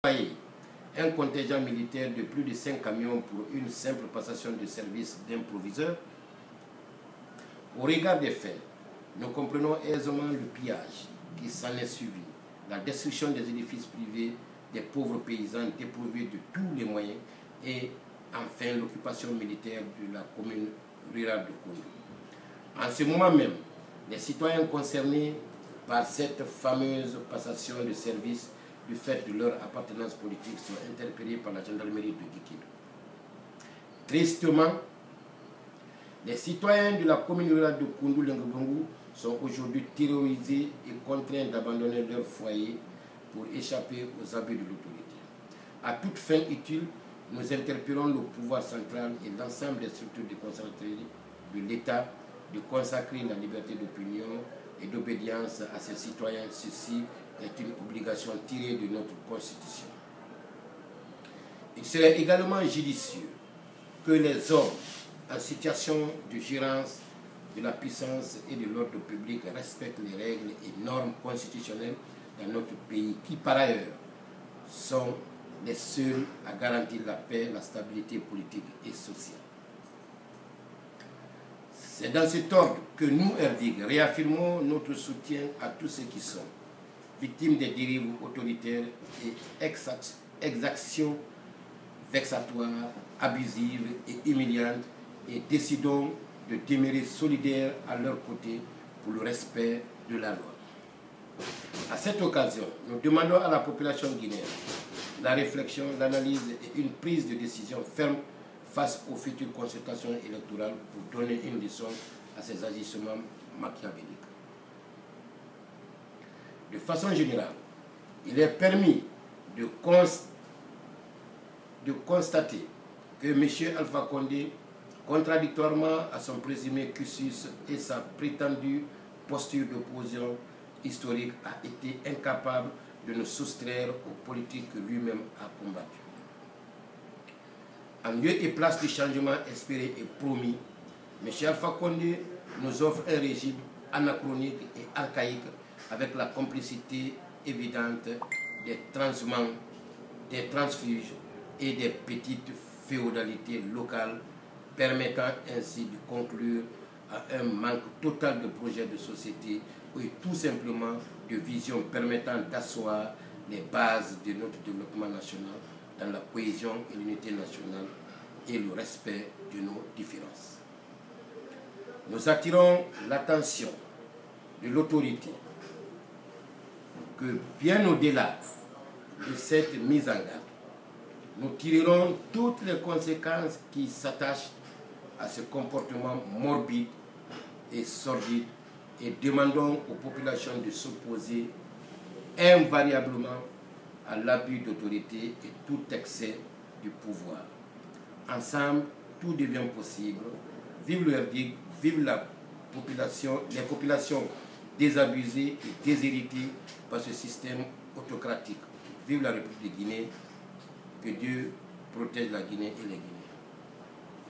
un contingent militaire de plus de 5 camions pour une simple passation de service d'un proviseur. Au regard des faits, nous comprenons aisément le pillage qui s'en est suivi, la destruction des édifices privés, des pauvres paysans dépourvus de tous les moyens et enfin l'occupation militaire de la commune rurale de Koundou. En ce moment même, les citoyens concernés par cette fameuse passation de service du fait de leur appartenance politique sont interpellés par la gendarmerie de Guikidou. Tristement, les citoyens de la commune rurale de Koundou-Lengbongo sont aujourd'hui terrorisés et contraints d'abandonner leur foyer pour échapper aux abus de l'autorité. À toute fin utile, nous interpellons le pouvoir central et l'ensemble des structures déconcentrées de l'État de consacrer la liberté d'opinion et d'obédience à ces citoyens. Ceci est une obligation tirée de notre Constitution. Il serait également judicieux que les hommes en situation de gérance de la puissance et de l'ordre public respectent les règles et normes constitutionnelles dans notre pays, qui par ailleurs sont les seuls à garantir la paix, la stabilité politique et sociale. C'est dans cet ordre que nous, RDIG, réaffirmons notre soutien à tous ceux qui sont victimes des dérives autoritaires et exactions vexatoires, abusives et humiliantes, et décidons de demeurer solidaires à leur côté pour le respect de la loi. À cette occasion, nous demandons à la population guinéenne la réflexion, l'analyse et une prise de décision ferme face aux futures consultations électorales pour donner une leçon à ces agissements machiavéliques. De façon générale, il est permis de constater que M. Alpha Condé, contradictoirement à son présumé cursus et sa prétendue posture d'opposition historique, a été incapable de nous soustraire aux politiques que lui-même a combattues. En lieu et place du changement espéré et promis, M. Alpha Condé nous offre un régime anachronique et archaïque avec la complicité évidente des transhumants, des transfuges et des petites féodalités locales, permettant ainsi de conclure à un manque total de projets de société et tout simplement de vision permettant d'asseoir les bases de notre développement national dans la cohésion et l'unité nationale et le respect de nos différences. Nous attirons l'attention de l'autorité que bien au-delà de cette mise en garde, nous tirerons toutes les conséquences qui s'attachent à ce comportement morbide et sordide et demandons aux populations de s'opposer invariablement à l'abus d'autorité et tout excès du pouvoir. Ensemble, tout devient possible. Vive le RDIG, vive les populations désabusées et déshéritées par ce système autocratique. Vive la République de Guinée. Que Dieu protège la Guinée et les Guinéens.